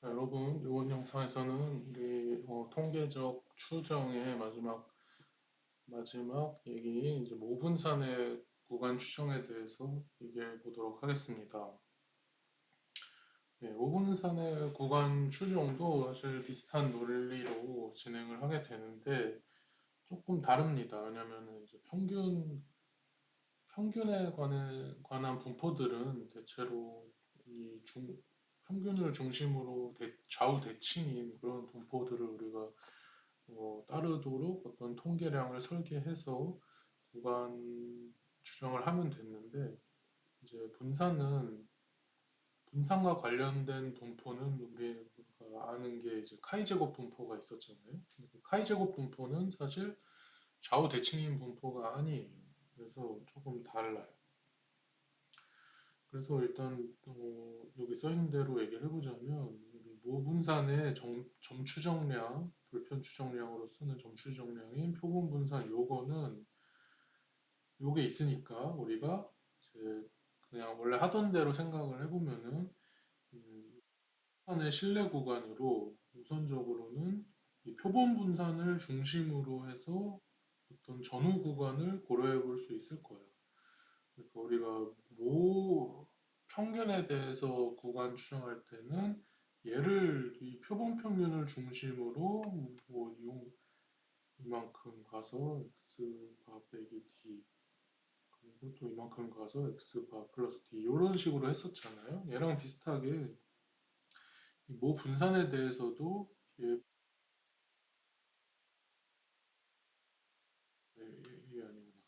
자, 여러분, 이번 영상에서는 우리 통계적 추정의 마지막 얘기, 이제 모분산의 구간 추정에 대해서 얘기해 보도록 하겠습니다. 네, 모분산의 구간 추정도 사실 비슷한 논리로 진행을 하게 되는데 조금 다릅니다. 왜냐하면 이제 평균에 관한 분포들은 대체로 평균을 중심으로 좌우 대칭인 그런 분포들을 우리가 따르도록 어떤 통계량을 설계해서 구간 추정을 하면 됐는데 이제 분산과 관련된 분포는 우리가 아는 게 이제 카이제곱 분포가 있었잖아요. 그 카이제곱 분포는 사실 좌우 대칭인 분포가 아니에요. 그래서 조금 달라요. 그래서 일단 여기 써 있는 대로 얘기를 해보자면 우리 모분산의 점추정량, 불편 추정량으로 쓰는 점추정량인 표본 분산 요게 있으니까 우리가 이제 그냥 원래 하던 대로 생각을 해보면은 분산의 실내 구간으로 우선적으로는 이 표본 분산을 중심으로 해서 어떤 전후 구간을 고려해 볼 수 있을 거예요. 그러니까 우리가 평균에 대해서 구간 추정할 때는 얘를 이 표본 평균을 중심으로 이만큼 가서 x 바 빼기 d 그리고 또 이만큼 가서 x 바 플러스 d 이런 식으로 했었잖아요. 얘랑 비슷하게 모 분산에 대해서도 얘, 이게 아니구나.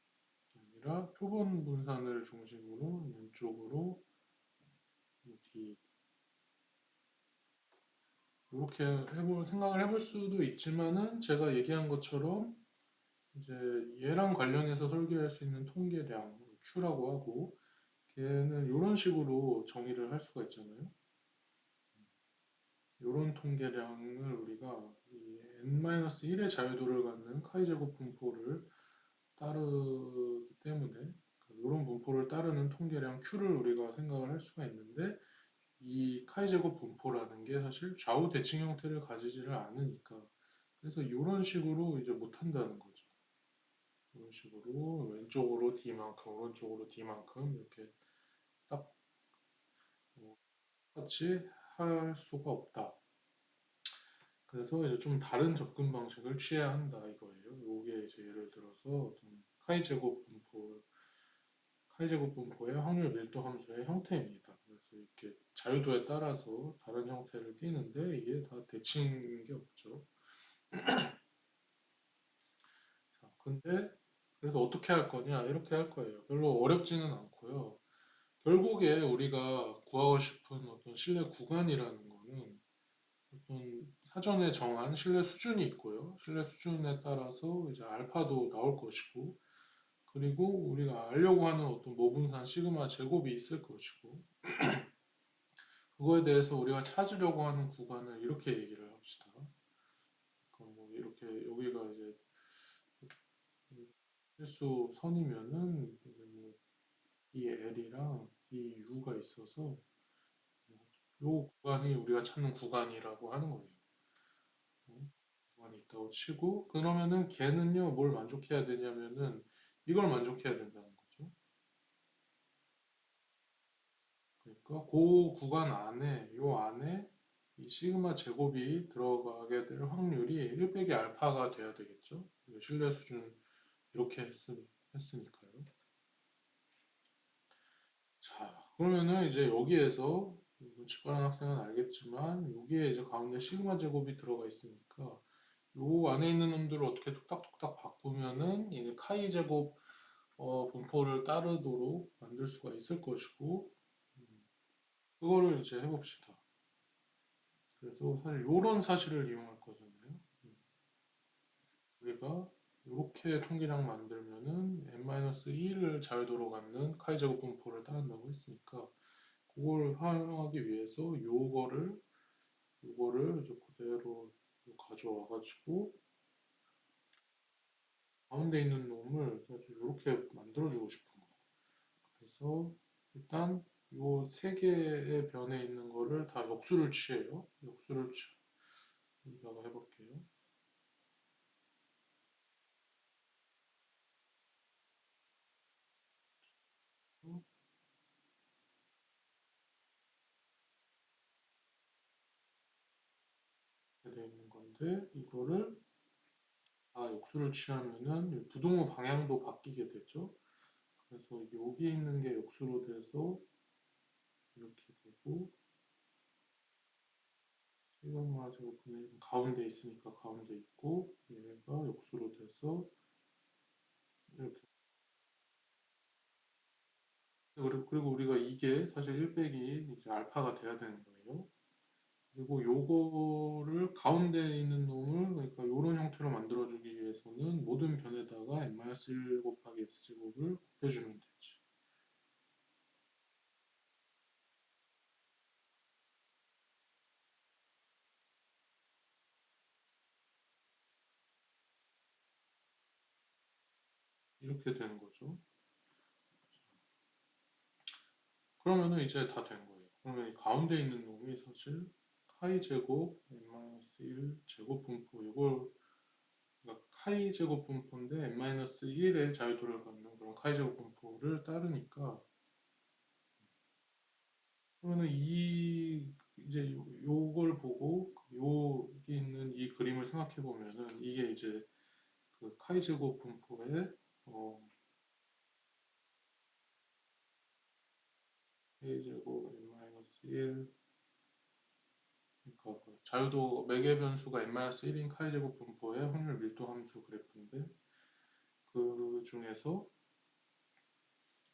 아니라 표본 분산을 중심으로 왼쪽으로 d 이렇게 생각을 해볼 수도 있지만은 제가 얘기한 것처럼 이제 얘랑 관련해서 설계할 수 있는 통계량 Q라고 하고 걔는 이런 식으로 정의를 할 수가 있잖아요. 이런 통계량을 우리가 이 n-1의 자유도를 갖는 카이제곱 분포를 따르기 때문에 이런 분포를 따르는 통계량 Q를 우리가 생각을 할 수가 있는데 이 카이제곱 분포라는 게 사실 좌우 대칭 형태를 가지지를 않으니까 그래서 이런 식으로 이제 못한다는 거죠. 이런 식으로 왼쪽으로 D만큼, 오른쪽으로 D만큼 이렇게 딱 똑같이 할 수가 없다. 그래서 이제 좀 다른 접근 방식을 취해야 한다 이거예요. 이게 이제 예를 들어서 어떤 카이제곱 분포의 확률 밀도 함수의 형태입니다. 그래서 이렇게 자유도에 따라서 다른 형태를 띠는데 이게 다 대칭인 게 없죠. 자, 근데 그래서 어떻게 할 거냐? 이렇게 할 거예요. 별로 어렵지는 않고요. 결국에 우리가 구하고 싶은 어떤 신뢰 구간이라는 거는 어떤 사전에 정한 신뢰 수준이 있고요. 신뢰 수준에 따라서 이제 알파도 나올 것이고, 그리고 우리가 알려고 하는 어떤 모분산 시그마 제곱이 있을 것이고, 그거에 대해서 우리가 찾으려고 하는 구간을 이렇게 얘기를 합시다. 그러니까 뭐 이렇게 여기가 이제 실수 선이면은 이 L이랑 이 U가 있어서 이 구간이 우리가 찾는 구간이라고 하는 거예요. 구간이 있다고 치고 그러면은 걔는요 뭘 만족해야 되냐면은 이걸 만족해야 된다는 거죠. 그러니까 그 구간 안에 요 안에 이 시그마 제곱이 들어가게 될 확률이 1 빼기 알파가 돼야 되겠죠. 신뢰 수준 이렇게 했으니까요. 자, 그러면은 이제 여기에서 눈치 빠른 학생은 알겠지만 여기에 이제 가운데 시그마 제곱이 들어가 있으니까 요 안에 있는 놈들을 어떻게 뚝딱뚝딱 바꾸면은 이 카이 제곱 분포를 따르도록 만들 수가 있을 것이고 그거를 이제 해봅시다. 그래서 사실 요런 사실을 이용할 거잖아요. 우리가 이렇게 통계량 만들면은 n-1을 자유도로 갖는 카이 제곱 분포를 따른다고 했으니까 그걸 활용하기 위해서 요거를 이제 그대로 가져와 가지고 가운데 있는 놈을 이렇게 만들어주고 싶은 거예요. 그래서 일단 요 세 개의 변에 있는 거를 다 역수를 취해요. 역수를 여기다가 해볼게요. 이렇게 돼 있는 건데 이거를 역수를 취하면은 부동호 방향도 바뀌게 되죠. 그래서 여기 있는 게 역수로 돼서 이렇게 되고 시그마 제곱분의 가운데 있으니까 가운데 있고 얘가 역수로 돼서 이렇게 그리고 우리가 이게 사실 1 빼기 이제 알파가 돼야 되는 거예요. 그리고 요거를 가운데 있는 놈을 그러니까 요런 형태로 만들어주기 위해서는 모든 변에다가 n-1 곱하기 x제곱을 곱해주면 되지. 이렇게 되는 거죠. 그러면은 이제 다 된 거예요. 그러면 이 가운데 있는 놈이 사실 카이 제곱 n-1 제곱 분포 이걸 그러니까 카이 제곱 분포인데 n-1의 자유도를 갖는 그런 카이 제곱 분포를 따르니까 그러면은 이제 요걸 보고 여기 있는 이 그림을 생각해 보면은 이게 이제 그 카이 제곱 분포의 어, 카이 제곱 n-1 그러니까 그 자유도 매개 변수가 n-1인 카이 제곱 분포의 확률 밀도 함수 그래프인데 그 중에서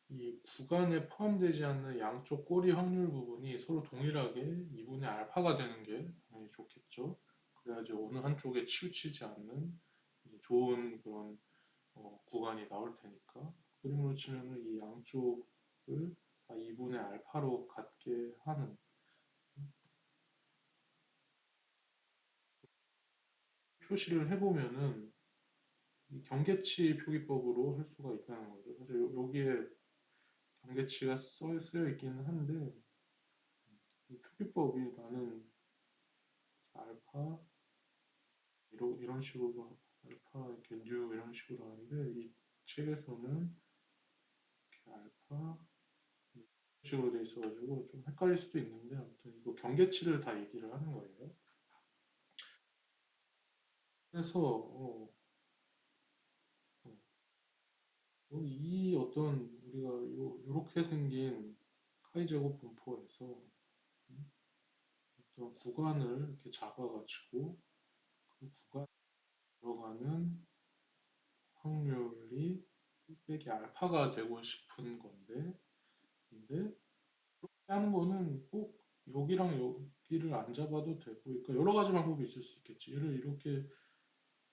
이 구간에 포함되지 않는 양쪽 꼬리 확률 부분이 서로 동일하게 2분의 알파가 되는 게 당연히 좋겠죠. 그래야지 어느 한쪽에 치우치지 않는 좋은 그런 구간이 나올 테니까. 그림으로 치면은 이 양쪽을 다 2분의 알파로 갖게 하는 표시를 해보면은 이 경계치 표기법으로 할 수가 있다는 거죠. 사실 여기에 경계치가 쓰여 있기는 한데 이 표기법이 나는 알파 이런 식으로 알파 이렇게 뉴 이런 식으로 하는데 이 책에서는 이렇게 알파 이런 식으로 돼 있어가지고 좀 헷갈릴 수도 있는데 아무튼 이거 경계치를 다 얘기를 하는 거예요. 그래서 이 어떤 우리가 요렇게 생긴 카이 제곱 분포에서 어떤 구간을 이렇게 잡아가지고 그 구간 들어가는 확률이 1 빼기 알파가 되고 싶은 건데 근데 그렇게 하는 거는 꼭 여기랑 여기를 안 잡아도 되고 그러니까 여러 가지 방법이 있을 수 있겠지. 얘를 이렇게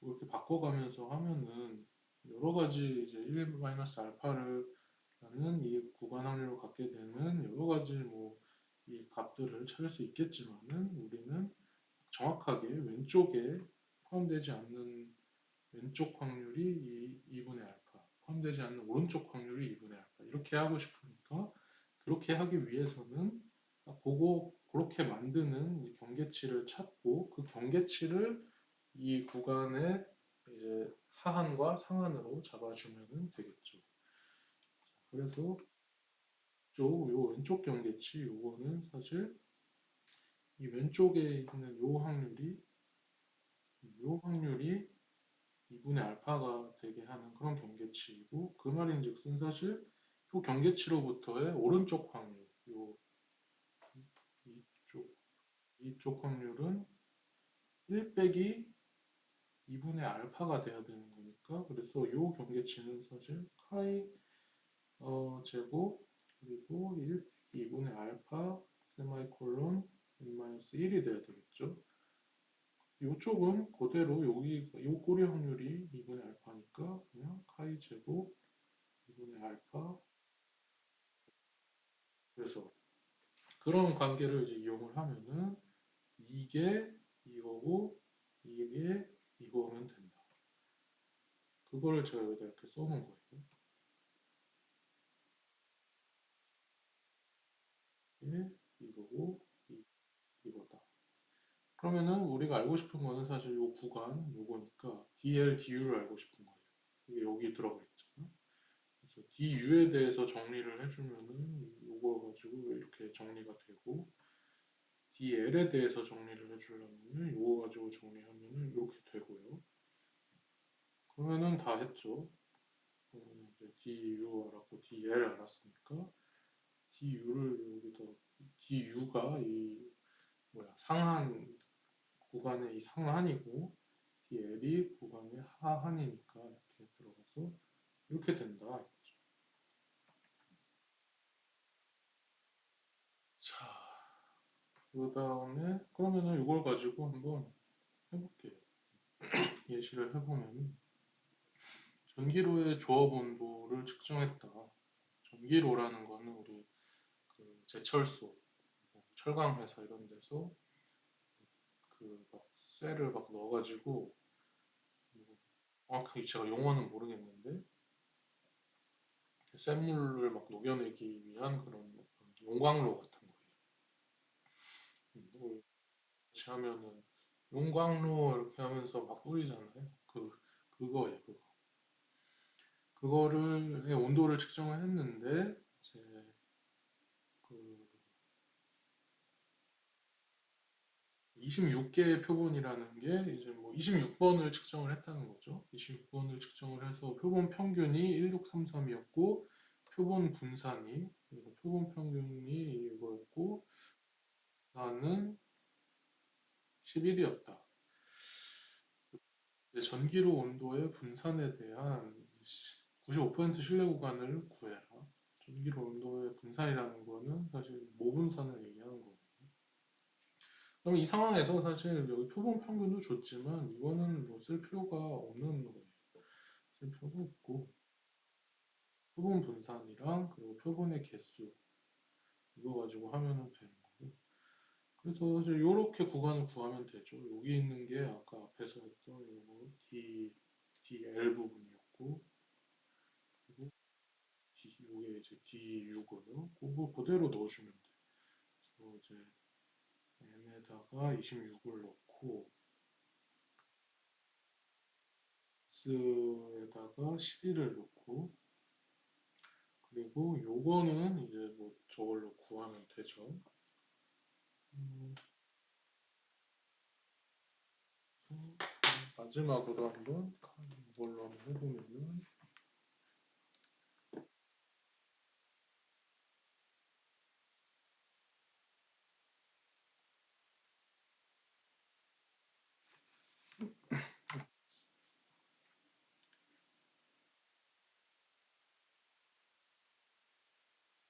뭐 이렇게 바꿔가면서 하면은 여러 가지 이제 1-알파를 라는 이 구간 확률을 갖게 되는 여러 가지 뭐 이 값들을 찾을 수 있겠지만은 우리는 정확하게 왼쪽에 포함되지 않는 왼쪽 확률이 2분의 알파, 포함되지 않는 오른쪽 확률이 2분의 알파 이렇게 하고 싶으니까 그렇게 하기 위해서는 그렇게 만드는 이 경계치를 찾고 그 경계치를 이 구간의 이제 하한과 상한으로 잡아주면 되겠죠. 그래서 요 왼쪽 경계치 요거는 사실 이 왼쪽에 있는 요 확률이 2분의 알파가 되게 하는 그런 경계치이고 그 말인즉슨 사실 요 경계치로부터의 오른쪽 확률 요 이쪽 이쪽 확률은 1 빼기 2분의 알파가 돼야 되는 거니까 그래서 요 경계치는 사실 카이 제곱 그리고 1 빼기 2분의 알파 세마이콜론 n-1이 돼야 되겠죠. 이쪽은 그대로 여기 요 꼬리 확률이 2분의 알파니까 그냥 카이 제곱 2분의 알파 그래서 그런 관계를 이제 이용을 하면은 이게 이거고 이게 이거면 된다. 그거를 제가 여기다 이렇게 써놓은 거예요. 이게 이거고 이거다. 그러면은 우리가 알고 싶은 거는 사실 요 구간 요거니까 DL, DU를 알고 싶은 거예요. 이게 여기 들어가 있잖아. 그래서 DU에 대해서 정리를 해주면은 요거 가지고 이렇게 정리가 되고 DL에 대해서 정리를 해주려면은 요거 가지고 정리하면은 이렇게 되고요. 그러면은 다 했죠. 그러면 이제 DU 알았고 DL 알았으니까 DU를 여기다 DU가 이 뭐야 상한 구간의 이 상한이고 DL이 구간의 하한이니까 이렇게 들어가서 이렇게 된다 이거죠. 자, 그 다음에 그러면은 이걸 가지고 한번 해볼게요. 예시를 해보면 전기로의 조업 온도를 측정했다. 전기로라는 거는 우리 그 제철소, 뭐 철강 회사 이런 데서 그 막 쇠를 막 넣어가지고 뭐 정확하게 제가 용어는 모르겠는데 쇳물을 막 녹여내기 위한 그런 어떤 용광로 같은 거예요. 이걸 같이 하면은 용광로 이렇게 하면서 막 뿌리잖아요. 그거예요, 그거. 그거를 온도를 측정을 했는데 이제 그 26개의 표본이라는 게 이제 뭐 26번을 측정을 했다는 거죠. 26번을 측정을 해서 표본 평균이 16333이었고 표본 분산이 그래서 표본 평균이 이거였고 나는 11이었다. 전기로 온도의 분산에 대한 95% 신뢰 구간을 구해라. 전기로 온도의 분산이라는 거는 사실 모분산을 얘기하는 거고. 그럼 이 상황에서 사실 여기 표본 평균도 좋지만 이거는 뭐 쓸 필요가 없는 거예요. 쓸 필요가 없고 표본 분산이랑 그리고 표본의 개수 이거 가지고 하면은 되는 거고. 그래서 사실 이렇게 구간을 구하면 되죠. 여기 있는 게 아까 앞에서 했던 요거 DL 부분이었고 그리고 요게 이제 DU고요. 그거 그대로 넣어주면 돼. 그래서 이제 n에다가 26을 넣고 x에다가 11을 넣고 그리고 요거는 이제 뭐 저걸로 구하면 되죠. 음, 마지막으로 한번 이걸로 한번 해보면은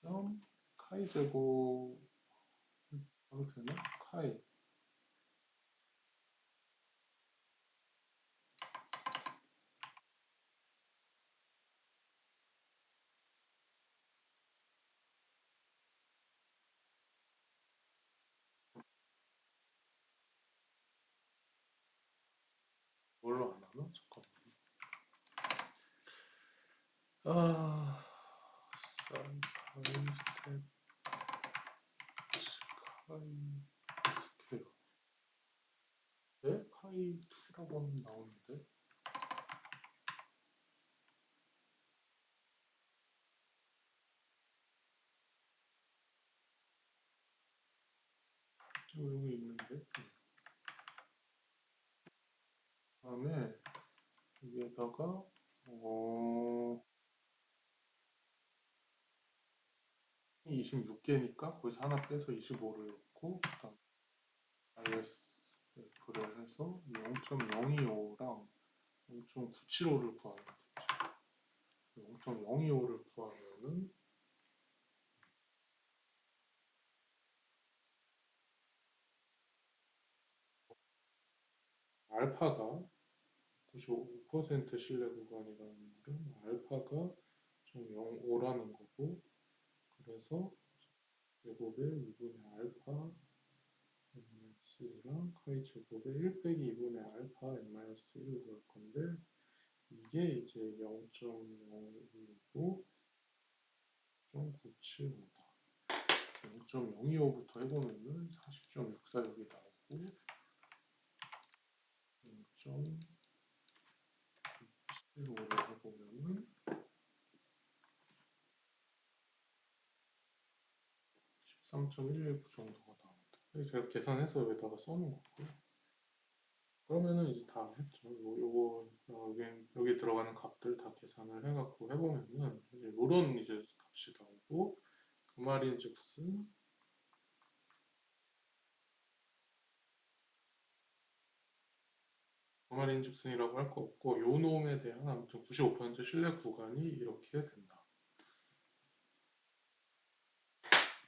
점 카이 제곱 바로 되나? 카이 뭘로 안 하나? 잠깐만. 아, 사인 카이 스텝 카이 스퀘어. 네? 카이 2라고 하면 나오는데 여기 있는데 다음에 여기에다가 26개니까 거기서 하나 빼서 25를 넣고 그다음 ISF를 해서 0.025랑 0.975를 구하면 되죠. 0.025를 구하면은 알파가 95% 신뢰 구간이라는 말은 알파가 좀 0.5라는 거고 그래서 제곱의 2분의 알파 n-1랑 카이 제곱의 1 빼기 2분의 알파 n-1을 구할 건데 이게 이제 0.025 0.975다. 0.025부터 해보면은 40.64 여기 나오고 0.119 정도가 나옵니다. 제가 계산해서 여기다가 써놓은 거고요. 그러면은 이제 다 했죠. 요거 여기 들어가는 값들 다 계산을 해갖고 해보면은 이제 이런 이제 값이 나오고 그 말인즉슨 그 말인즉슨이라고 할 거 없고 요 놈에 대한 아무튼 95% 신뢰 구간이 이렇게 된다.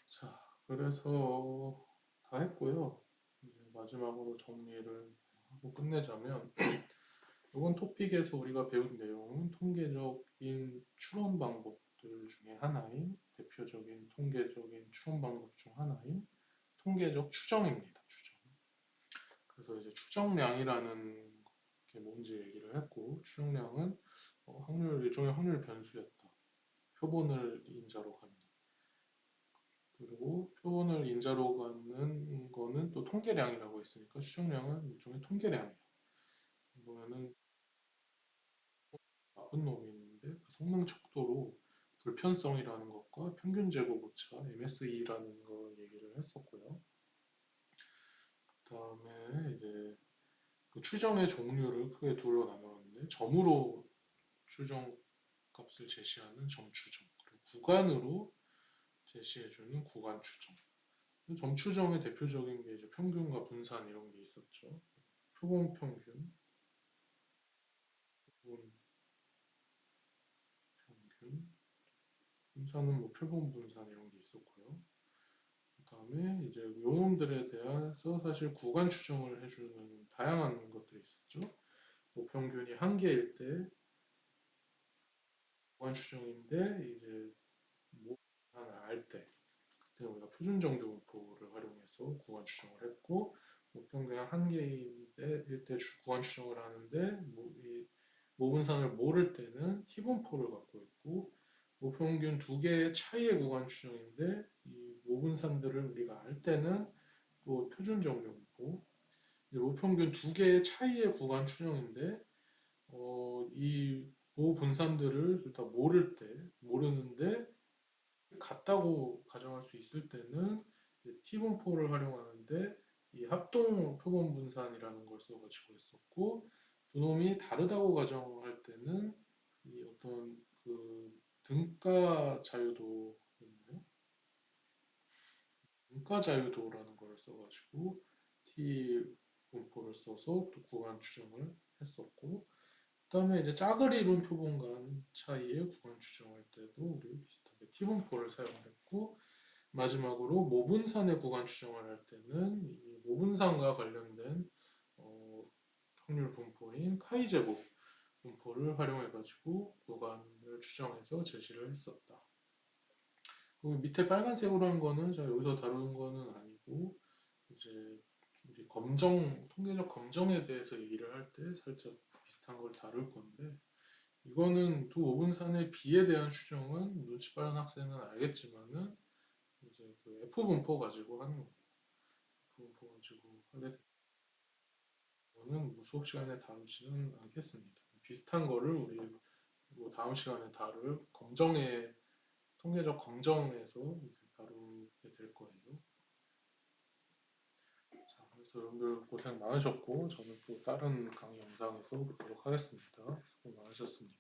자, 그래서 다 했고요. 이제 마지막으로 정리를 하고 끝내자면 이번 토픽에서 우리가 배운 내용은 통계적인 추론 방법들 중에 하나인 대표적인 통계적인 추론 방법 중 하나인 통계적 추정입니다. 추정. 그래서 이제 추정량이라는 게 뭔지 얘기를 했고 추정량은 확률 일종의 확률 변수였다. 표본을 인자로 갖는 그리고 표본을 인자로 갖는 거는 또 통계량이라고 했으니까 추정량은 일종의 통계량이야. 보면은 나쁜 놈이 있는데 그 성능 척도로 불편성이라는 것과 평균 제곱 오차 MSE라는 거 얘기를 했었고요. 그다음에 이제 그 추정의 종류를 크게 둘로 나누었는데 점으로 추정 값을 제시하는 점 추정 그리고 구간으로 제시해주는 구간 추정. 점 추정의 대표적인 게 이제 평균과 분산 이런 게 있었죠. 표본 평균, 표본 평균, 분산은 뭐 표본 분산 이런 게 있었고요. 그다음에 이제 요놈들에 대해서 사실 구간 추정을 해주는 다양한 것들이 있었죠. 뭐 평균이 한 개일 때 구간 추정인데 이제 뭐 하나를 알 때 그때 우리가 표준 정규 분포를 활용해서 구간 추정을 했고 뭐 평균 한 개일 때 구간 추정을 하는데 뭐이 모분산을 모를 때는 T분포를 갖고 있고 모평균 두 개의 차이의 구간 추정인데 이 모분산들을 우리가 알 때는 또 표준 정렬분포 모평균 두 개의 차이의 구간 추정인데 이 모분산들을 둘 다 모르는데 같다고 가정할 수 있을 때는 T분포를 활용하는데 이 합동 표본 분산이라는 걸 써가지고 했었고 두 놈이 다르다고 가정할 때는 이 어떤 그 등가 자유도였나요? 등가 자유도라는 걸 써가지고 T 분포를 써서 또 구간 추정을 했었고 그다음에 이제 짝을 이룬 표본 간 차이의 구간 추정할 때도 우리 비슷하게 T 분포를 사용했고 마지막으로 모분산의 구간 추정을 할 때는 이 모분산과 관련된 어, 확률 분포인 카이 제곱 분포를 활용해가지고 구간을 추정해서 제시를 했었다. 그 밑에 빨간색으로 한 거는 제가 여기서 다루는 거는 아니고 이제 우리 검정 통계적 검정에 대해서 얘기를 할 때 살짝 비슷한 걸 다룰 건데 이거는 두 오분산의 비에 대한 추정은 눈치 빠른 학생은 알겠지만은 이제 그 F 분포 가지고 하는 거예요. F 분포 가지고 하게 되는 뭐 수업 시간에 다루지는 않겠습니다. 비슷한 거를 우리 뭐 다음 시간에 다룰 검정의 통계적 검정에서 이제 다루게 될 거예요. 자, 그래서 여러분들 고생 많으셨고 저는 또 다른 강의 영상에서 뵙도록 하겠습니다. 수고 많으셨습니다.